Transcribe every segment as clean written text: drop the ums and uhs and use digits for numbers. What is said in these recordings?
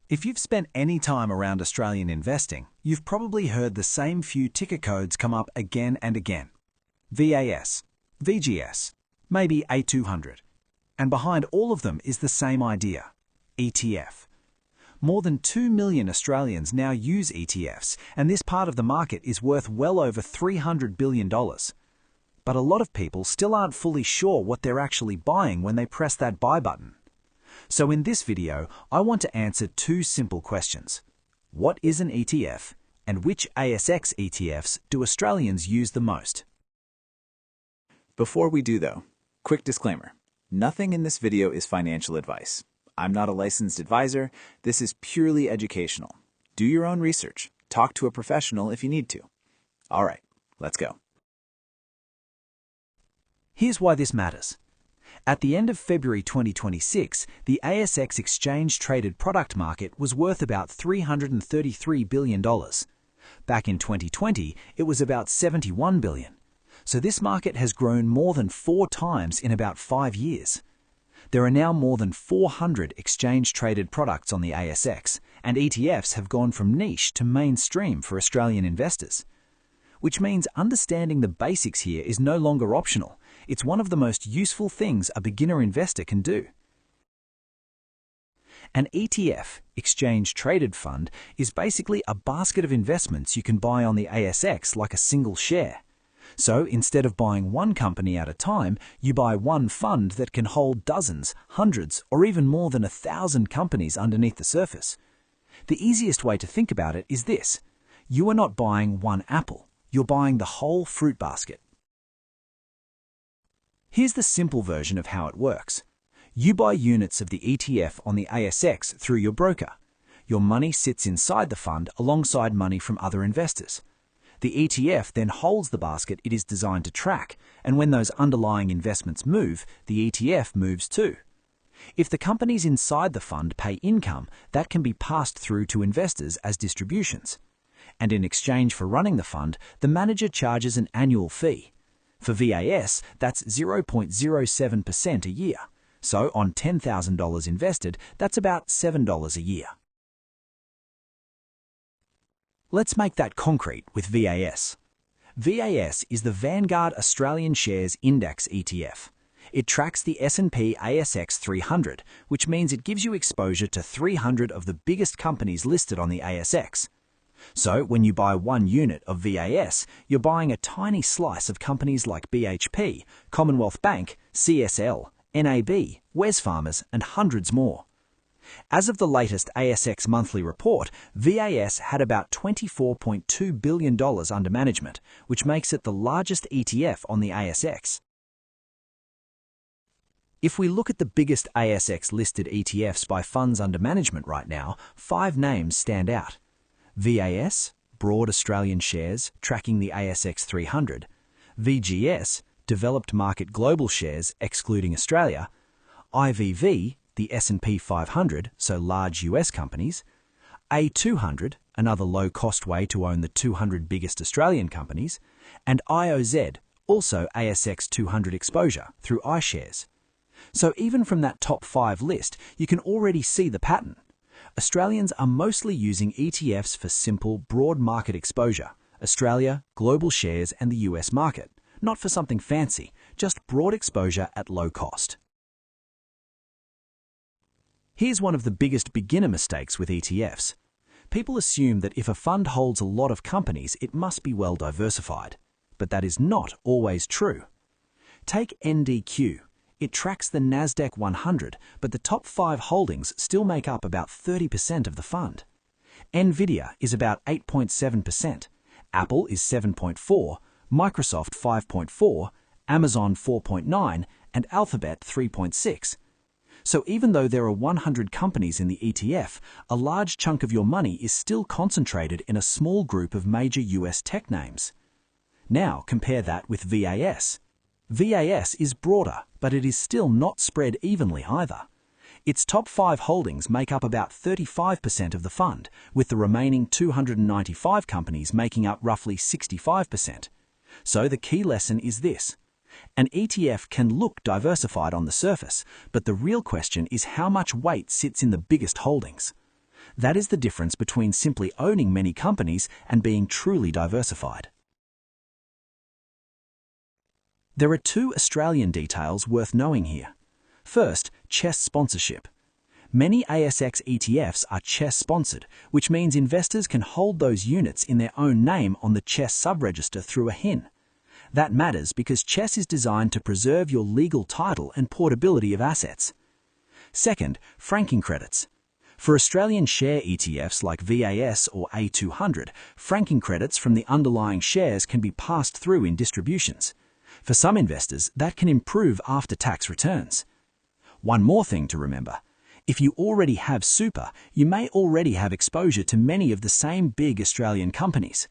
If you've spent any time around Australian investing, you've probably heard the same few ticker codes come up again and again. VAS, VGS, maybe A200. And behind all of them is the same idea, ETF. More than 2 million Australians now use ETFs, and this part of the market is worth well over $300 billion. But a lot of people still aren't fully sure what they're actually buying when they press that buy button. So in this video, I want to answer two simple questions. What is an ETF, and which ASX ETFs do Australians use the most? Before we do though, quick disclaimer. Nothing in this video is financial advice. I'm not a licensed advisor. This is purely educational. Do your own research. Talk to a professional if you need to. All right, let's go. Here's why this matters. At the end of February 2026, the ASX exchange-traded product market was worth about $333 billion. Back in 2020, it was about $71 billion. So this market has grown more than 4 times in about 5 years. There are now more than 400 exchange-traded products on the ASX, and ETFs have gone from niche to mainstream for Australian investors. Which means understanding the basics here is no longer optional. It's one of the most useful things a beginner investor can do. An ETF, exchange-traded fund, is basically a basket of investments you can buy on the ASX like a single share. So instead of buying one company at a time, you buy one fund that can hold dozens, hundreds, or even more than 1,000 companies underneath the surface. The easiest way to think about it is this. You are not buying one apple. You're buying the whole fruit basket. Here's the simple version of how it works. You buy units of the ETF on the ASX through your broker. Your money sits inside the fund alongside money from other investors. The ETF then holds the basket it is designed to track, and when those underlying investments move, the ETF moves too. If the companies inside the fund pay income, that can be passed through to investors as distributions. And in exchange for running the fund, the manager charges an annual fee. For VAS, that's 0.07% a year. So on $10,000 invested, that's about $7 a year. Let's make that concrete with VAS. VAS is the Vanguard Australian Shares Index ETF. It tracks the S&P ASX 300, which means it gives you exposure to 300 of the biggest companies listed on the ASX. So when you buy one unit of VAS, you're buying a tiny slice of companies like BHP, Commonwealth Bank, CSL, NAB, Wesfarmers, and hundreds more. As of the latest ASX monthly report, VAS had about $24.2 billion under management, which makes it the largest ETF on the ASX. If we look at the biggest ASX-listed ETFs by funds under management right now, 5 names stand out. VAS, Broad Australian Shares, tracking the ASX 300, VGS, Developed Market Global Shares, excluding Australia, IVV, the S&P 500, so large US companies, A200, another low-cost way to own the 200 biggest Australian companies, and IOZ, also ASX 200 exposure, through iShares. So even from that top 5 list, you can already see the pattern. Australians are mostly using ETFs for simple, broad market exposure, Australia, global shares, and the US market, not for something fancy, just broad exposure at low cost. Here's one of the biggest beginner mistakes with ETFs. People assume that if a fund holds a lot of companies, it must be well diversified. But that is not always true. Take NDQ. It tracks the NASDAQ 100, but the top 5 holdings still make up about 30% of the fund. Nvidia is about 8.7%, Apple is 7.4%, Microsoft 5.4%, Amazon 4.9%, and Alphabet 3.6%. So even though there are 100 companies in the ETF, a large chunk of your money is still concentrated in a small group of major US tech names. Now compare that with VAS. VAS is broader, but it is still not spread evenly either. Its top 5 holdings make up about 35% of the fund, with the remaining 295 companies making up roughly 65%. So the key lesson is this. An ETF can look diversified on the surface, but the real question is how much weight sits in the biggest holdings. That is the difference between simply owning many companies and being truly diversified. There are two Australian details worth knowing here. First, CHESS sponsorship. Many ASX ETFs are CHESS sponsored, which means investors can hold those units in their own name on the CHESS subregister through a HIN. That matters because CHESS is designed to preserve your legal title and portability of assets. Second, franking credits. For Australian share ETFs like VGS or A200, franking credits from the underlying shares can be passed through in distributions. For some investors, that can improve after-tax returns. One more thing to remember. If you already have super, you may already have exposure to many of the same big Australian companies.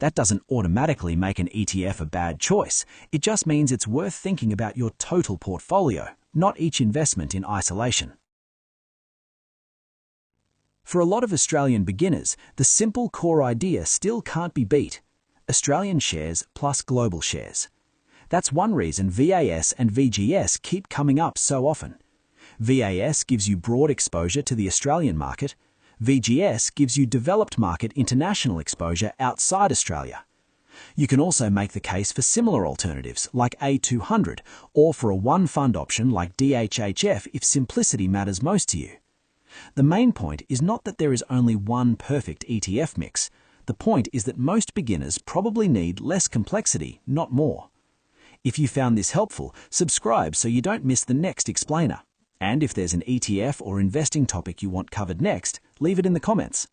That doesn't automatically make an ETF a bad choice. It just means it's worth thinking about your total portfolio, not each investment in isolation. For a lot of Australian beginners, the simple core idea still can't be beat. Australian shares plus global shares. That's one reason VAS and VGS keep coming up so often. VAS gives you broad exposure to the Australian market. VGS gives you developed market international exposure outside Australia. You can also make the case for similar alternatives like A200 or for a one-fund option like DHHF if simplicity matters most to you. The main point is not that there is only one perfect ETF mix. The point is that most beginners probably need less complexity, not more. If you found this helpful, subscribe so you don't miss the next explainer. And if there's an ETF or investing topic you want covered next, leave it in the comments.